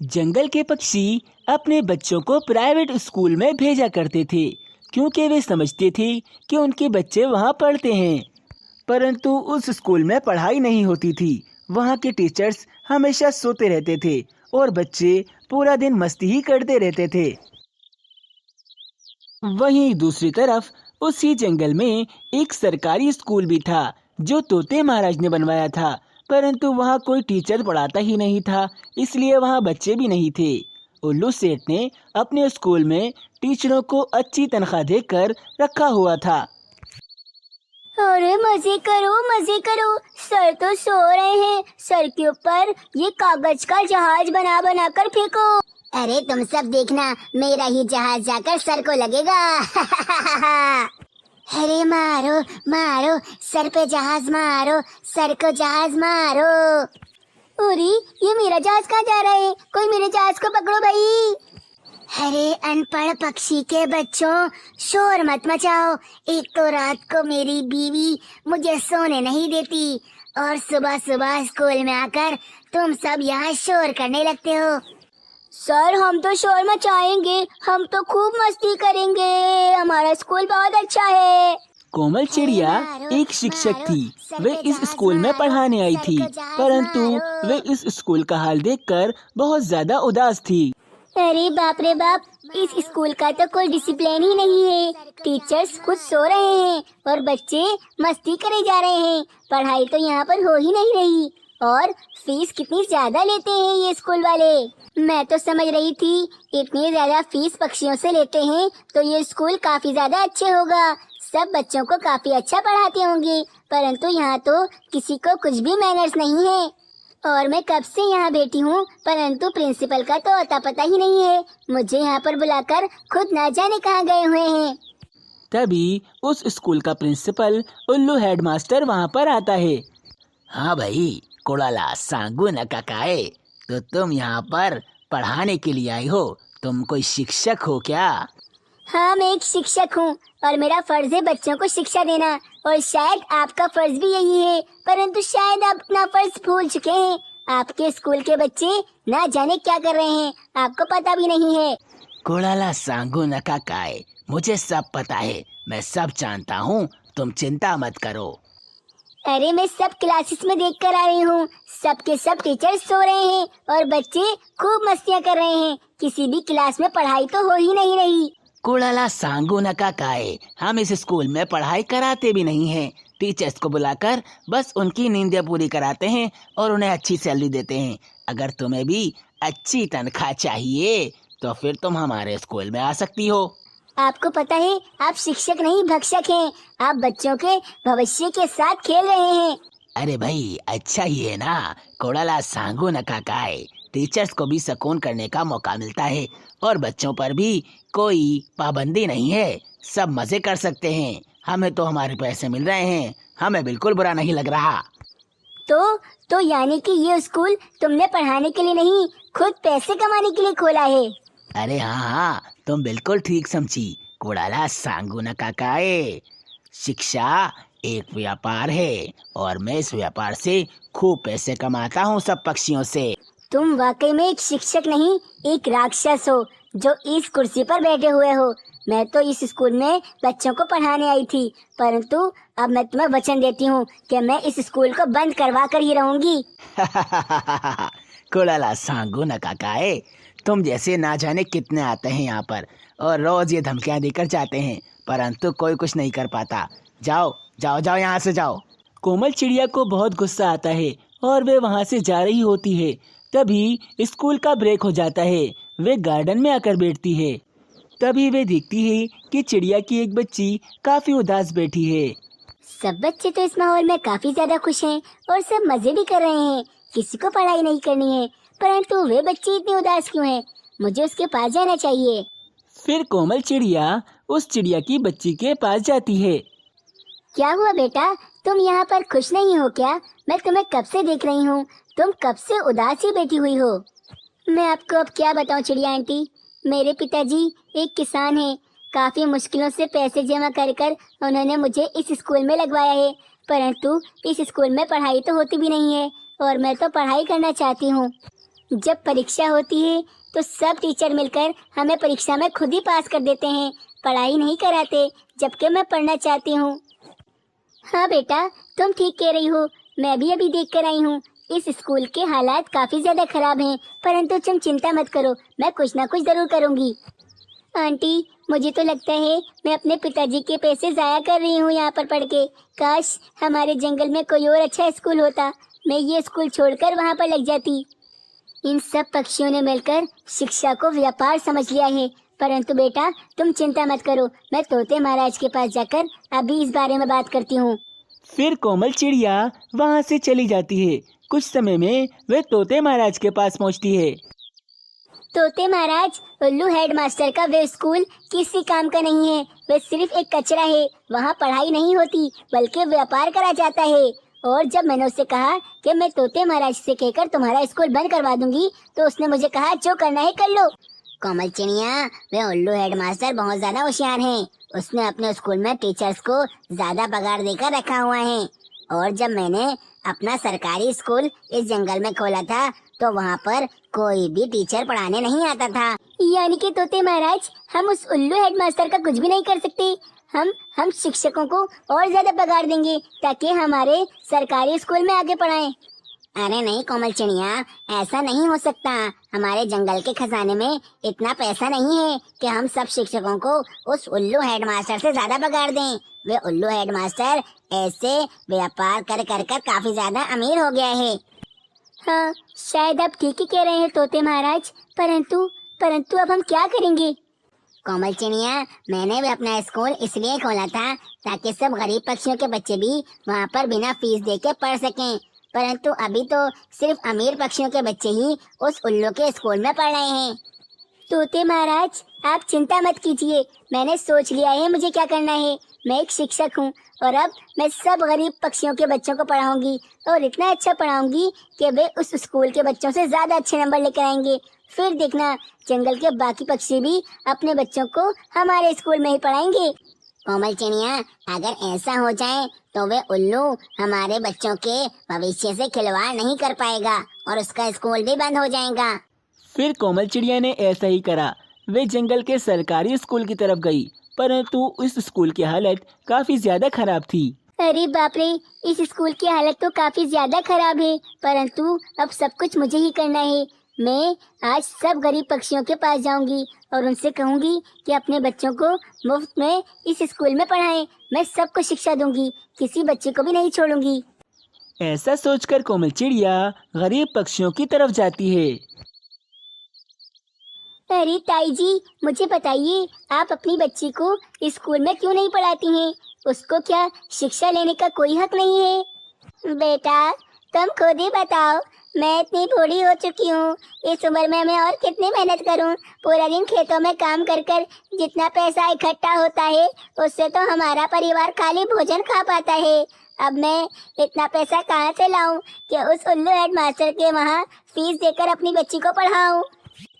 जंगल के पक्षी अपने बच्चों को प्राइवेट स्कूल में भेजा करते थे क्योंकि वे समझते थे कि उनके बच्चे वहां पढ़ते हैं। परंतु उस स्कूल में पढ़ाई नहीं होती थी। वहां के टीचर्स हमेशा सोते रहते थे और बच्चे पूरा दिन मस्ती ही करते रहते थे। वहीं दूसरी तरफ उसी जंगल में एक सरकारी स्कूल भी था जो तोते महाराज ने बनवाया था। परंतु वहाँ कोई टीचर पढ़ाता ही नहीं था, इसलिए वहाँ बच्चे भी नहीं थे। उल्लू सेठ ने अपने स्कूल में टीचरों को अच्छी तनख्वाह देकर रखा हुआ था। अरे मजे करो, सर तो सो रहे हैं। सर के ऊपर ये कागज का जहाज बना बना कर फेंको। अरे तुम सब देखना, मेरा ही जहाज जाकर सर को लगेगा। अरे मारो मारो, सर पे जहाज मारो, सर को जहाज मारो। अरे ये मेरा जहाज कहाँ जा रहा है? कोई मेरे जहाज को पकड़ो भाई। अरे अनपढ़ पक्षी के बच्चों, शोर मत मचाओ। एक तो रात को मेरी बीवी मुझे सोने नहीं देती और सुबह सुबह स्कूल में आकर तुम सब यहाँ शोर करने लगते हो। सर हम तो शोर मचाएंगे, हम तो खूब मस्ती करेंगे, हमारा स्कूल बहुत अच्छा है। कोमल चिड़िया एक शिक्षक थी। वे इस स्कूल में पढ़ाने आई थी, परंतु वे इस स्कूल का हाल देखकर बहुत ज्यादा उदास थी। अरे बाप रे बाप, इस स्कूल का तो कोई डिसिप्लिन ही नहीं है। टीचर्स खुद सो रहे हैं और बच्चे मस्ती करे जा रहे हैं। पढ़ाई तो यहाँ पर हो ही नहीं रही और फीस कितनी ज्यादा लेते हैं ये स्कूल वाले। मैं तो समझ रही थी इतनी ज्यादा फीस पक्षियों से लेते हैं तो ये स्कूल काफी ज्यादा अच्छे होगा, सब बच्चों को काफी अच्छा पढ़ाते होंगे। परंतु यहाँ तो किसी को कुछ भी मैनर्स नहीं है और मैं कब से यहाँ बैठी हूँ, परंतु प्रिंसिपल का तो अता पता ही नहीं है। मुझे यहाँ पर बुलाकर खुद ना जाने कहाँ गए हुए हैं। तभी उस स्कूल का प्रिंसिपल उल्लू हेडमास्टर वहाँ पर आता है। हाँ भाई, कोड़ाला सांगू न काकाए, तो तुम यहाँ पर पढ़ाने के लिए आई हो? तुम कोई शिक्षक हो क्या? हाँ मैं एक शिक्षक हूँ और मेरा फर्ज है बच्चों को शिक्षा देना, और शायद आपका फर्ज भी यही है, परंतु शायद आप अपना फर्ज भूल चुके हैं। आपके स्कूल के बच्चे ना जाने क्या कर रहे हैं, आपको पता भी नहीं है। कोड़ाला सांगू न काकाए, मुझे सब पता है, मैं सब जानता हूँ, तुम चिंता मत करो। अरे मैं सब क्लासेस में देख कर आ रही हूँ, सबके सब टीचर्स सो रहे हैं और बच्चे खूब मस्तियाँ कर रहे हैं। किसी भी क्लास में पढ़ाई तो हो ही नहीं रही। कोड़ाला सांगू न काकाए, हम इस स्कूल में पढ़ाई कराते भी नहीं हैं। टीचर्स को बुलाकर बस उनकी नींदें पूरी कराते हैं और उन्हें अच्छी सैलरी देते हैं। अगर तुम्हें भी अच्छी तनख्वाह चाहिए तो फिर तुम हमारे स्कूल में आ सकती हो। आपको पता है आप शिक्षक नहीं भक्षक हैं, आप बच्चों के भविष्य के साथ खेल रहे हैं। अरे भाई, अच्छा ही है ना, कोड़ाला सांगू न काकाए। टीचर्स को भी सुकून करने का मौका मिलता है और बच्चों पर भी कोई पाबंदी नहीं है, सब मजे कर सकते हैं। हमें तो हमारे पैसे मिल रहे हैं, हमें बिल्कुल बुरा नहीं लग रहा। तो यानी कि ये स्कूल तुमने पढ़ाने के लिए नहीं, खुद पैसे कमाने के लिए खोला है। अरे हाँ, तुम बिल्कुल ठीक समझी कोड़ाला सांगू न काकाए। शिक्षा एक व्यापार है और मैं इस व्यापार से खूब पैसे कमाता हूँ सब पक्षियों से। तुम वाकई में एक शिक्षक नहीं, एक राक्षस हो जो इस कुर्सी पर बैठे हुए हो। मैं तो इस स्कूल में बच्चों को पढ़ाने आई थी, परंतु अब मैं तुम्हें वचन देती हूँ कि मैं इस स्कूल को बंद करवा कर ही रहूंगी। कोड़ाला सांगू न काकाए, तुम जैसे ना जाने कितने आते हैं यहाँ पर और रोज ये धमकियाँ देकर जाते हैं, परंतु कोई कुछ नहीं कर पाता। जाओ जाओ जाओ, यहाँ से जाओ। कोमल चिड़िया को बहुत गुस्सा आता है और वे वहाँ से जा रही होती है। तभी स्कूल का ब्रेक हो जाता है। वे गार्डन में आकर बैठती है। तभी वे देखती है कि चिड़िया की एक बच्ची काफी उदास बैठी है। सब बच्चे तो इस माहौल में काफी ज्यादा खुश हैं और सब मजे भी कर रहे हैं, किसी को पढ़ाई नहीं करनी है, परंतु वे बच्चे इतने उदास क्यों हैं? मुझे उसके पास जाना चाहिए। फिर कोमल चिड़िया उस चिड़िया की बच्ची के पास जाती है। क्या हुआ बेटा, तुम यहाँ पर खुश नहीं हो क्या? मैं तुम्हें कब से देख रही हूँ, तुम कब से उदास ही बैठी हुई हो। मैं आपको अब क्या बताऊँ चिड़िया आंटी, मेरे पिताजी एक किसान हैं। काफी मुश्किलों से पैसे जमा कर कर उन्होंने मुझे इस स्कूल में लगवाया है, परंतु इस स्कूल में पढ़ाई तो होती भी नहीं है और मैं तो पढ़ाई करना चाहती हूँ। जब परीक्षा होती है तो सब टीचर मिलकर हमें परीक्षा में खुद ही पास कर देते हैं, पढ़ाई नहीं कराते, जबकि मैं पढ़ना चाहती हूँ। हाँ बेटा, तुम ठीक कह रही हो। मैं भी अभी देख कर आई हूँ, इस स्कूल के हालात काफ़ी ज़्यादा खराब हैं, परंतु तुम चिंता मत करो, मैं कुछ ना कुछ ज़रूर करूँगी। आंटी, मुझे तो लगता है मैं अपने पिताजी के पैसे ज़ाया कर रही हूँ यहाँ पर पढ़ के। काश हमारे जंगल में कोई और अच्छा स्कूल होता, मैं ये स्कूल छोड़कर वहाँ पर लग जाती। इन सब पक्षियों ने मिलकर शिक्षा को व्यापार समझ लिया है। परंतु बेटा, तुम चिंता मत करो, मैं तोते महाराज के पास जाकर अभी इस बारे में बात करती हूँ। फिर कोमल चिड़िया वहाँ से चली जाती है। कुछ समय में वह तोते महाराज के पास पहुँचती है। तोते महाराज, उल्लू हेडमास्टर का वे स्कूल किसी काम का नहीं है, वे सिर्फ एक कचरा है। वहाँ पढ़ाई नहीं होती बल्कि व्यापार करा जाता है। और जब मैंने उससे कहा कि मैं तोते महाराज से कहकर तुम्हारा स्कूल बंद करवा दूंगी, तो उसने मुझे कहा जो करना है कर लो। कोमल चिड़िया, वे उल्लू हेडमास्टर बहुत ज्यादा होशियार हैं। उसने अपने स्कूल में टीचर्स को ज्यादा पगार देकर रखा हुआ है। और जब मैंने अपना सरकारी स्कूल इस जंगल में खोला था तो वहाँ पर कोई भी टीचर पढ़ाने नहीं आता था। यानी कि तोते महाराज, हम उस उल्लू हेडमास्टर का कुछ भी नहीं कर सकते। हम शिक्षकों को और ज्यादा पगार देंगे ताकि हमारे सरकारी स्कूल में आगे पढ़ाएं। अरे नहीं कोमल चिड़िया, ऐसा नहीं हो सकता। हमारे जंगल के खजाने में इतना पैसा नहीं है कि हम सब शिक्षकों को उस उल्लू हेडमास्टर से ज्यादा पगार दें। वे उल्लू हेडमास्टर ऐसे व्यापार कर कर कर काफी ज्यादा अमीर हो गया है। हाँ, शायद आप ठीक ही कह रहे हैं तोते महाराज, परंतु अब हम क्या करेंगे? कोमल चिड़िया, मैंने भी अपना स्कूल इसलिए खोला था ताकि सब गरीब पक्षियों के बच्चे भी वहाँ पर बिना फीस दे के पढ़ सकें। परंतु अभी तो सिर्फ अमीर पक्षियों के बच्चे ही उस उल्लू के स्कूल में पढ़ रहे हैं। तोते महाराज, आप चिंता मत कीजिए, मैंने सोच लिया है मुझे क्या करना है। मैं एक शिक्षक हूँ और अब मैं सब गरीब पक्षियों के बच्चों को पढ़ाऊंगी और इतना अच्छा पढ़ाऊंगी कि वे उस स्कूल के बच्चों से ज्यादा अच्छे नंबर लेकर आएंगे। फिर देखना, जंगल के बाकी पक्षी भी अपने बच्चों को हमारे स्कूल में ही पढ़ाएंगे। कोमल चिड़िया, अगर ऐसा हो जाए तो वे उल्लू हमारे बच्चों के भविष्य से खिलवाड़ नहीं कर पाएगा और उसका स्कूल भी बंद हो जाएगा। फिर कोमल चिड़िया ने ऐसा ही करा। वे जंगल के सरकारी स्कूल की तरफ गई, परंतु उस स्कूल की हालत काफी ज्यादा खराब थी। अरे बाप रे, इस स्कूल की हालत तो काफी ज्यादा खराब है, परंतु अब सब कुछ मुझे ही करना है। मैं आज सब गरीब पक्षियों के पास जाऊंगी और उनसे कहूंगी कि अपने बच्चों को मुफ्त में इस स्कूल में पढ़ाएं। मैं सबको शिक्षा दूंगी, किसी बच्चे को भी नहीं छोड़ूंगी। ऐसा सोचकर कोमल चिड़िया गरीब पक्षियों की तरफ जाती है। अरे ताई जी, मुझे बताइए, आप अपनी बच्ची को इस स्कूल में क्यों नहीं पढ़ाती हैं? उसको क्या शिक्षा लेने का कोई हक नहीं है? बेटा, तुम खुद ही बताओ, मैं इतनी बूढ़ी हो चुकी हूँ, इस उम्र में मैं और कितनी मेहनत करूँ? पूरा दिन खेतों में काम कर कर जितना पैसा इकट्ठा होता है उससे तो हमारा परिवार खाली भोजन खा पाता है। अब मैं इतना पैसा कहाँ से लाऊं कि उस उल्लू हेडमास्टर के वहाँ फीस देकर अपनी बच्ची को पढ़ाऊं?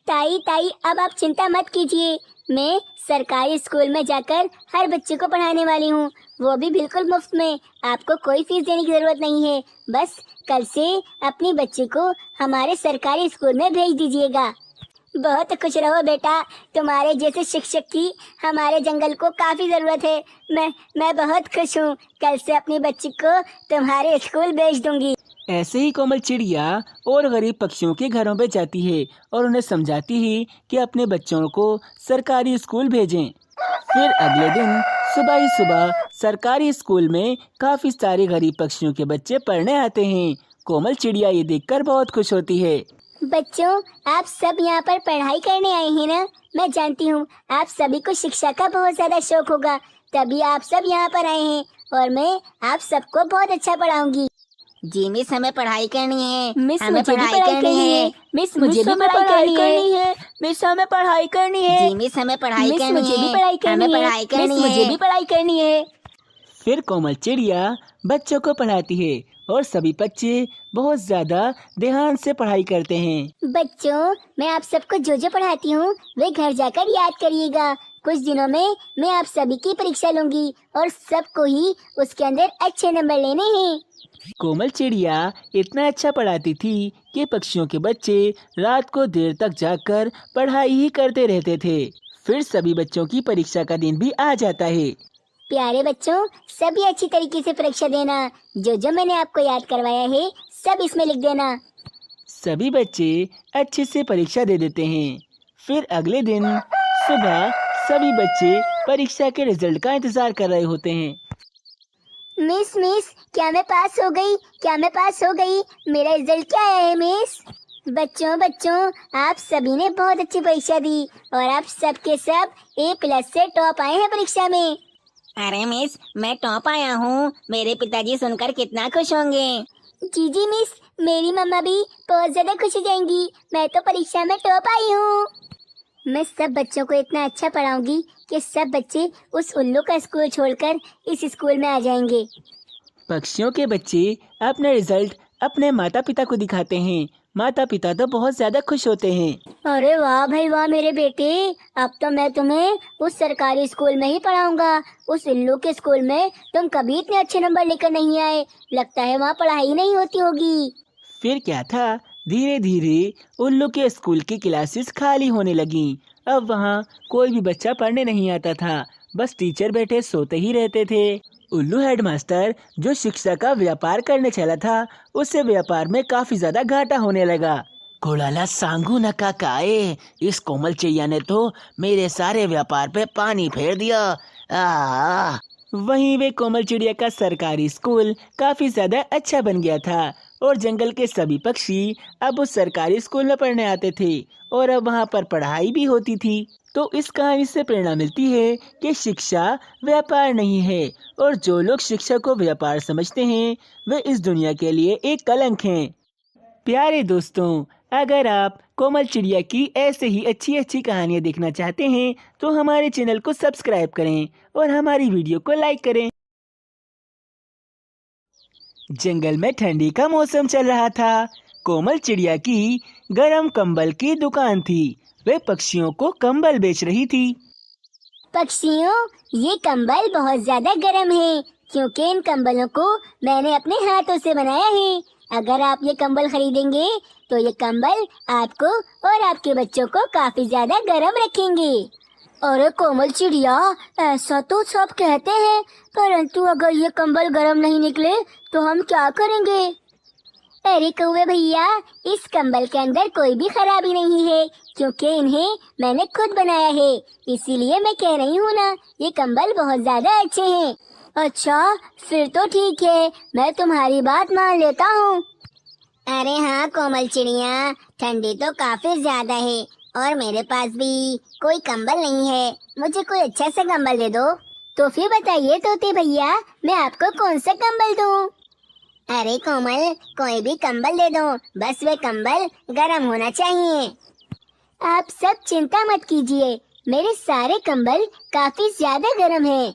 ताई, अब आप चिंता मत कीजिए, मैं सरकारी स्कूल में जाकर हर बच्चे को पढ़ाने वाली हूँ, वो भी बिल्कुल मुफ्त में। आपको कोई फीस देने की जरूरत नहीं है, बस कल से अपनी बच्ची को हमारे सरकारी स्कूल में भेज दीजिएगा। बहुत खुश रहो बेटा, तुम्हारे जैसे शिक्षक की हमारे जंगल को काफ़ी ज़रूरत है। मैं बहुत खुश हूँ, कल से अपनी बच्ची को तुम्हारे स्कूल भेज दूँगी। ऐसे ही कोमल चिड़िया और गरीब पक्षियों के घरों पे जाती है और उन्हें समझाती है कि अपने बच्चों को सरकारी स्कूल भेजें। फिर अगले दिन सुबह ही सुबह सरकारी स्कूल में काफी सारे गरीब पक्षियों के बच्चे पढ़ने आते हैं। कोमल चिड़िया ये देखकर बहुत खुश होती है। बच्चों, आप सब यहाँ पर पढ़ाई करने आए हैं ना? मैं जानती हूँ आप सभी को शिक्षा का बहुत ज़्यादा शौक होगा, तभी आप सब यहाँ पर आए हैं और मैं आप सबको बहुत अच्छा पढ़ाऊंगी। जी मिस, हमें पढ़ाई करनी है। मिस, हमें मुझे भी पढ़ाई करनी है। मिस, मुझे भी पढ़ाई करनी है। मिस, हमें पढ़ाई करनी है। जी मिस, हमें पढ़ाई मिस, करनी मुझे भी है। पढ़ाई करनी हमें है। पढ़ाई करनी मिस, मुझे है। भी पढ़ाई करनी है। फिर कोमल चिड़िया बच्चों को पढ़ाती है और सभी बच्चे बहुत ज्यादा ध्यान से पढ़ाई करते हैं। बच्चों, मैं आप सबको जो जो पढ़ाती हूँ वे घर जाकर याद करिएगा। कुछ दिनों में मैं आप सभी की परीक्षा लूंगी और सबको ही उसके अंदर अच्छे नंबर लेने हैं। कोमल चिड़िया इतना अच्छा पढ़ाती थी कि पक्षियों के बच्चे रात को देर तक जागकर पढ़ाई ही करते रहते थे। फिर सभी बच्चों की परीक्षा का दिन भी आ जाता है। प्यारे बच्चों, सभी अच्छी तरीके से परीक्षा देना। जो जो मैंने आपको याद करवाया है सब इसमें लिख देना। सभी बच्चे अच्छे से परीक्षा दे देते हैं। फिर अगले दिन सुबह सभी बच्चे परीक्षा के रिजल्ट का इंतजार कर रहे होते हैं। मिस मिस, क्या मैं पास हो गई? क्या मैं पास हो गई? मेरा रिजल्ट क्या आया है मिस? बच्चों बच्चों, आप सभी ने बहुत अच्छी परीक्षा दी और आप सब के सब A+ से टॉप आए हैं परीक्षा में। अरे मिस, मैं टॉप आया हूँ। मेरे पिताजी सुनकर कितना खुश होंगे। जी जी मिस, मेरी मम्मा भी बहुत ज्यादा खुश हो जाएंगी। मैं तो परीक्षा में टॉप आई हूँ। मैं सब बच्चों को इतना अच्छा पढ़ाऊंगी कि सब बच्चे उस उल्लू का स्कूल छोड़कर इस स्कूल में आ जाएंगे। पक्षियों के बच्चे अपना रिजल्ट अपने माता पिता को दिखाते हैं। माता पिता तो बहुत ज्यादा खुश होते हैं। अरे वाह भाई वाह मेरे बेटे, अब तो मैं तुम्हें उस सरकारी स्कूल में ही पढ़ाऊंगा। उस उल्लू के स्कूल में तुम कभी इतने अच्छे नंबर लेकर नहीं आए। लगता है वहाँ पढ़ाई नहीं होती होगी। फिर क्या था, धीरे धीरे उल्लू के स्कूल की क्लासेस खाली होने लगीं। अब वहाँ कोई भी बच्चा पढ़ने नहीं आता था, बस टीचर बैठे सोते ही रहते थे। उल्लू हेडमास्टर जो शिक्षा का व्यापार करने चला था, उससे व्यापार में काफी ज्यादा घाटा होने लगा। कोड़ाला सांगू न काकाए, इस कोमल चिड़िया ने तो मेरे सारे व्यापार पे पानी फेर दिया। आ वहीं वे कोमल चिड़िया का सरकारी स्कूल काफी ज्यादा अच्छा बन गया था और जंगल के सभी पक्षी अब उस सरकारी स्कूल में पढ़ने आते थे और अब वहाँ पर पढ़ाई भी होती थी। तो इस कहानी से प्रेरणा मिलती है कि शिक्षा व्यापार नहीं है और जो लोग शिक्षा को व्यापार समझते हैं वे इस दुनिया के लिए एक कलंक हैं। प्यारे दोस्तों, अगर आप कोमल चिड़िया की ऐसे ही अच्छी अच्छी कहानियाँ देखना चाहते हैं तो हमारे चैनल को सब्सक्राइब करें और हमारी वीडियो को लाइक करें। जंगल में ठंडी का मौसम चल रहा था। कोमल चिड़िया की गरम कंबल की दुकान थी। वे पक्षियों को कंबल बेच रही थी। पक्षियों, ये कंबल बहुत ज्यादा गर्म है क्योंकि इन कंबलों को मैंने अपने हाथों से बनाया है। अगर आप ये कंबल खरीदेंगे तो ये कंबल आपको और आपके बच्चों को काफी ज्यादा गर्म रखेंगे। अरे कोमल चिड़िया, ऐसा तो सब कहते हैं, परंतु अगर ये कंबल गर्म नहीं निकले तो हम क्या करेंगे? अरे कौवे भैया, इस कंबल के अंदर कोई भी खराबी नहीं है क्योंकि इन्हें मैंने खुद बनाया है। इसीलिए मैं कह रही हूँ ना, ये कंबल बहुत ज्यादा अच्छे हैं। अच्छा, फिर तो ठीक है, मैं तुम्हारी बात मान लेता हूँ। अरे हाँ कोमल चिड़िया, ठंडी तो काफी ज्यादा है और मेरे पास भी कोई कंबल नहीं है। मुझे कोई अच्छा सा कंबल दे दो। तो फिर बताइए तोते भैया, मैं आपको कौन सा कंबल दूँ? अरे कोमल, कोई भी कंबल दे दो, बस वे कंबल गर्म होना चाहिए। आप सब चिंता मत कीजिए, मेरे सारे कंबल काफी ज्यादा गर्म हैं।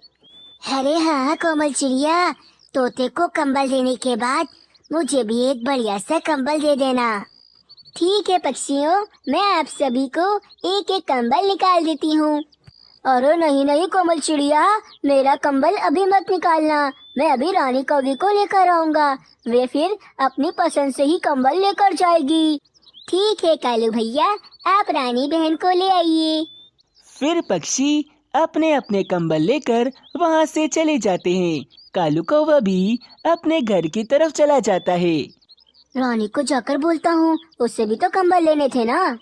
अरे हाँ कोमल चिड़िया, तोते को कंबल देने के बाद मुझे भी एक बढ़िया सा कंबल दे देना। ठीक है पक्षियों, मैं आप सभी को एक एक कंबल निकाल देती हूँ। अरे नहीं नहीं कोमल चिड़िया, मेरा कंबल अभी मत निकालना। मैं अभी रानी कौवी को लेकर आऊंगा, वे फिर अपनी पसंद से ही कंबल लेकर जाएगी। ठीक है कालू भैया, आप रानी बहन को ले आइए। फिर पक्षी अपने अपने कंबल लेकर वहाँ से चले जाते हैं। कालू कौवा भी अपने घर की तरफ चला जाता है। रानी को जाकर बोलता हूँ, उससे भी तो कंबल लेने थे ना।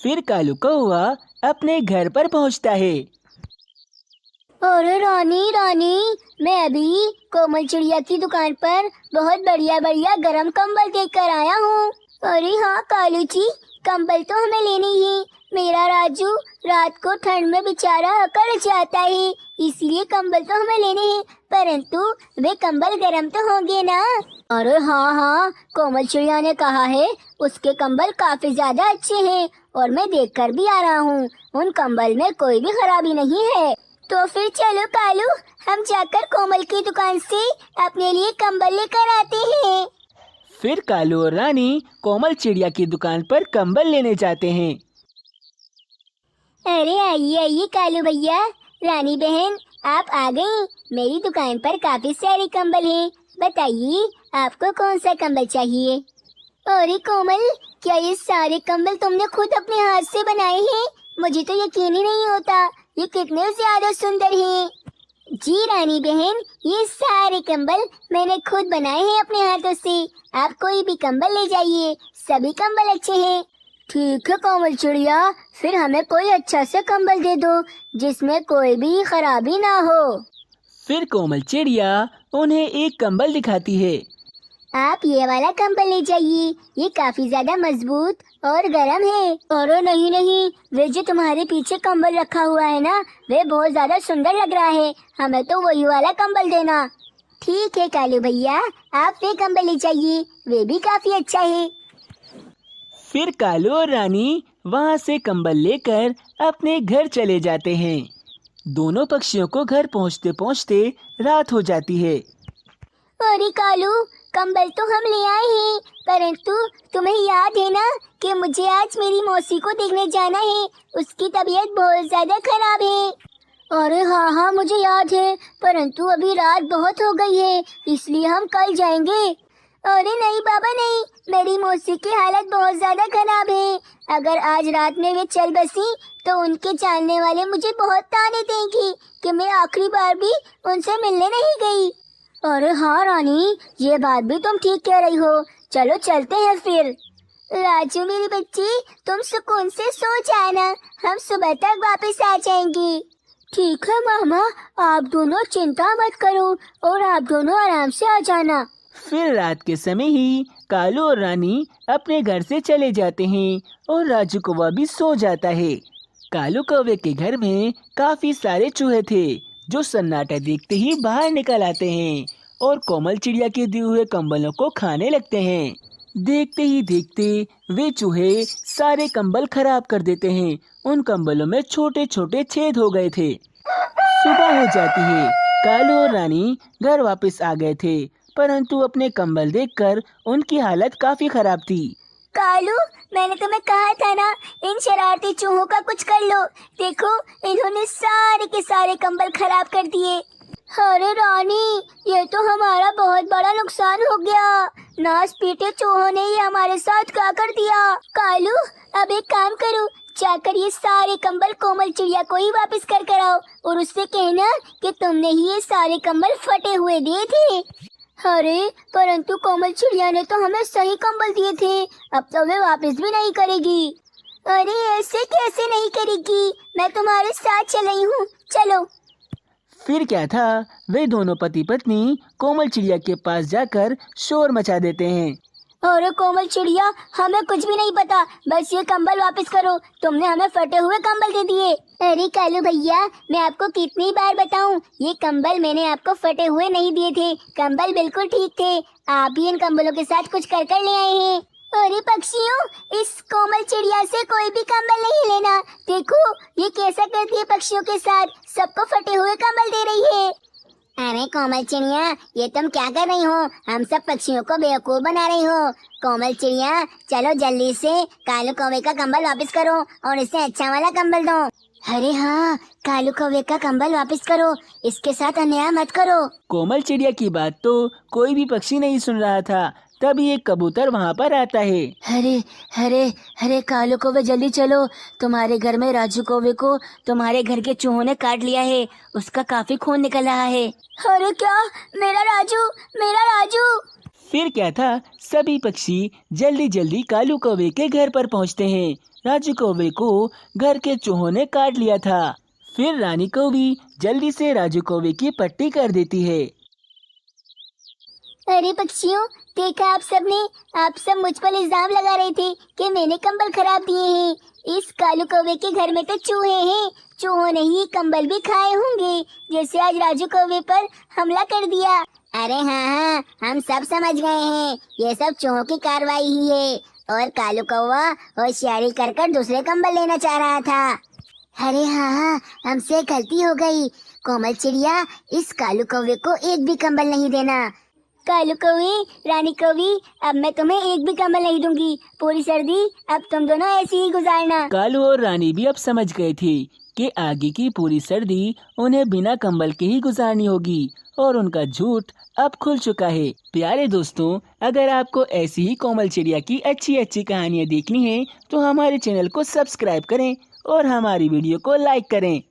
फिर कालू कौवा अपने घर पर पहुँचता है। अरे रानी रानी, मैं अभी कोमल चिड़िया की दुकान पर बहुत बढ़िया बढ़िया गरम कंबल देख कर आया हूँ। अरे हाँ कालू जी, कंबल तो हमें लेने ही। मेरा राजू रात को ठंड में बेचारा अकड़ जाता है, इसलिए कंबल तो हमें लेने हैं, परंतु वे कंबल गरम तो होंगे ना। अरे हाँ हाँ, कोमल चिड़िया ने कहा है उसके कंबल काफी ज्यादा अच्छे हैं और मैं देख कर भी आ रहा हूँ, उन कंबल में कोई भी खराबी नहीं है। तो फिर चलो कालू, हम जाकर कोमल की दुकान से अपने लिए कंबल लेकर आते हैं। फिर कालू और रानी कोमल चिड़िया की दुकान पर कंबल लेने जाते हैं। अरे आइए आइए कालू भैया, रानी बहन आप आ गई। मेरी दुकान पर काफी सारे कंबल हैं, बताइए आपको कौन सा कंबल चाहिए? अरे कोमल, क्या ये सारे कंबल तुमने खुद अपने हाथ से बनाए हैं? मुझे तो यकीन ही नहीं होता, ये कितने ज्यादा सुंदर हैं। जी रानी बहन, ये सारे कंबल मैंने खुद बनाए हैं अपने हाथों से। आप कोई भी कंबल ले जाइए, सभी कंबल अच्छे हैं। ठीक है कोमल चिड़िया, फिर हमें कोई अच्छा सा कंबल दे दो जिसमें कोई भी खराबी ना हो। फिर कोमल चिड़िया उन्हें एक कंबल दिखाती है। आप ये वाला कंबल ले जाइए, ये काफी ज्यादा मजबूत और गर्म है। और नहीं नहीं, वे जो तुम्हारे पीछे कंबल रखा हुआ है ना, वे बहुत ज्यादा सुंदर लग रहा है, हमें तो वही वाला कंबल देना। ठीक है कालू भैया, आप वे कंबल ले जाइए, वे भी काफी अच्छा है। फिर कालू और रानी वहाँ से कंबल लेकर अपने घर चले जाते हैं। दोनों पक्षियों को घर पहुँचते पहुँचते रात हो जाती है। अरे कालू, कंबल तो हम ले आए हैं, परंतु तुम्हें याद है ना कि मुझे आज मेरी मौसी को देखने जाना है, उसकी तबीयत बहुत ज्यादा खराब है। अरे हाँ हाँ मुझे याद है, परंतु अभी रात बहुत हो गई है, इसलिए हम कल जाएंगे। अरे नहीं बाबा नहीं, मेरी मौसी की हालत बहुत ज्यादा खराब है। अगर आज रात में वे चल बसी तो उनके जानने वाले मुझे बहुत ताने देंगे कि मैं आखिरी बार भी उनसे मिलने नहीं गई। अरे हाँ रानी, ये बात भी तुम ठीक कह रही हो, चलो चलते हैं फिर। राजू मेरी बच्ची, तुम सुकून से सो जाना, हम सुबह तक वापस आ जाएंगे। ठीक है मामा, आप दोनों चिंता मत करो और आप दोनों आराम से आ जाना। फिर रात के समय ही कालू और रानी अपने घर से चले जाते हैं और राजू कौवा भी सो जाता है। कालू कौवे के घर में काफी सारे चूहे थे जो सन्नाटा देखते ही बाहर निकल आते हैं और कोमल चिड़िया के दिए हुए कंबलों को खाने लगते हैं। देखते ही देखते वे चूहे सारे कंबल खराब कर देते हैं। उन कंबलों में छोटे छोटे छेद हो गए थे। सुबह हो जाती है। कालू और रानी घर वापस आ गए थे, परंतु अपने कंबल देखकर उनकी हालत काफी खराब थी। कालू, मैंने तुम्हें कहा था ना, इन शरारती चूहों का कुछ कर लो। देखो, इन्होंने सारे के सारे कंबल खराब कर दिए। अरे रानी, ये तो हमारा बहुत बड़ा नुकसान हो गया। नास पीटे चूहों ने ये हमारे साथ क्या कर दिया। कालू, अब एक काम करो, जाकर ये सारे कंबल कोमल चिड़िया को ही वापस कर आओ और उससे कहना कि तुमने ही ये सारे कंबल फटे हुए दिए थे। अरे परंतु कोमल चिड़िया ने तो हमें सही कंबल दिए थे, अब तो वे वापस भी नहीं करेगी। अरे ऐसे कैसे नहीं करेगी, मैं तुम्हारे साथ चल रही हूँ, चलो। फिर क्या था, वे दोनों पति पत्नी कोमल चिड़िया के पास जाकर शोर मचा देते हैं। अरे कोमल चिड़िया, हमें कुछ भी नहीं पता, बस ये कंबल वापस करो, तुमने हमें फटे हुए कंबल दे दिए। अरे कालू भैया, मैं आपको कितनी बार बताऊं, ये कंबल मैंने आपको फटे हुए नहीं दिए थे, कंबल बिल्कुल ठीक थे, आप ही इन कंबलों के साथ कुछ कर कर ले आए हैं। अरे पक्षियों, इस कोमल चिड़िया से कोई भी कंबल नहीं लेना। देखो ये कैसा करती है पक्षियों के साथ, सबको फटे हुए कंबल दे रही है। अरे कोमल चिड़िया, ये तुम क्या कर रही हो, हम सब पक्षियों को बेवकूफ बना रही हो। कोमल चिड़िया, चलो जल्दी से कालू कौवे का कंबल वापस करो और इसे अच्छा वाला कंबल दो। अरे हाँ, कालू कौवे का कंबल वापस करो, इसके साथ अन्याय मत करो। कोमल चिड़िया की बात तो कोई भी पक्षी नहीं सुन रहा था। तभी एक कबूतर वहाँ पर आता है। अरे अरे अरे कालू कौवे, जल्दी चलो, तुम्हारे घर में राजू कौवे को तुम्हारे घर के चूहों ने काट लिया है, उसका काफी खून निकल रहा है। अरे क्या, मेरा राजू, मेरा राजू। फिर क्या था, सभी पक्षी जल्दी जल्दी कालू कौवे के घर पर पहुँचते हैं। राजू कौवे को घर के चूहों ने काट लिया था। फिर रानी कौवी जल्दी से राजू कौवे की पट्टी कर देती है। अरे पक्षियों, देखा आप सब मुझ पर इल्जाम लगा रहे थे कि मैंने कंबल खराब दिए हैं। इस कालू कौवे के घर में तो चूहे हैं, चूहों ने ही कंबल भी खाए होंगे, जैसे आज राजू कौवे पर हमला कर दिया। अरे हाँ, हम सब समझ गए हैं, ये सब चूहों की कार्रवाई ही है और कालू कौवा होशियारी कर कर दूसरे कंबल लेना चाह रहा था। अरे हाँ, हमसे गलती हो गई। कोमल चिड़िया, इस कालू कौवे को एक भी कंबल नहीं देना। कालू कौवे, रानी कौवी, अब मैं तुम्हें एक भी कंबल नहीं दूंगी। पूरी सर्दी अब तुम दोनों ऐसी ही गुजारना। कालू और रानी भी अब समझ गए थे कि आगे की पूरी सर्दी उन्हें बिना कंबल के ही गुजारनी होगी और उनका झूठ अब खुल चुका है। प्यारे दोस्तों, अगर आपको ऐसी ही कोमल चिड़िया की अच्छी अच्छी कहानियाँ देखनी है तो हमारे चैनल को सब्सक्राइब करें और हमारी वीडियो को लाइक करें।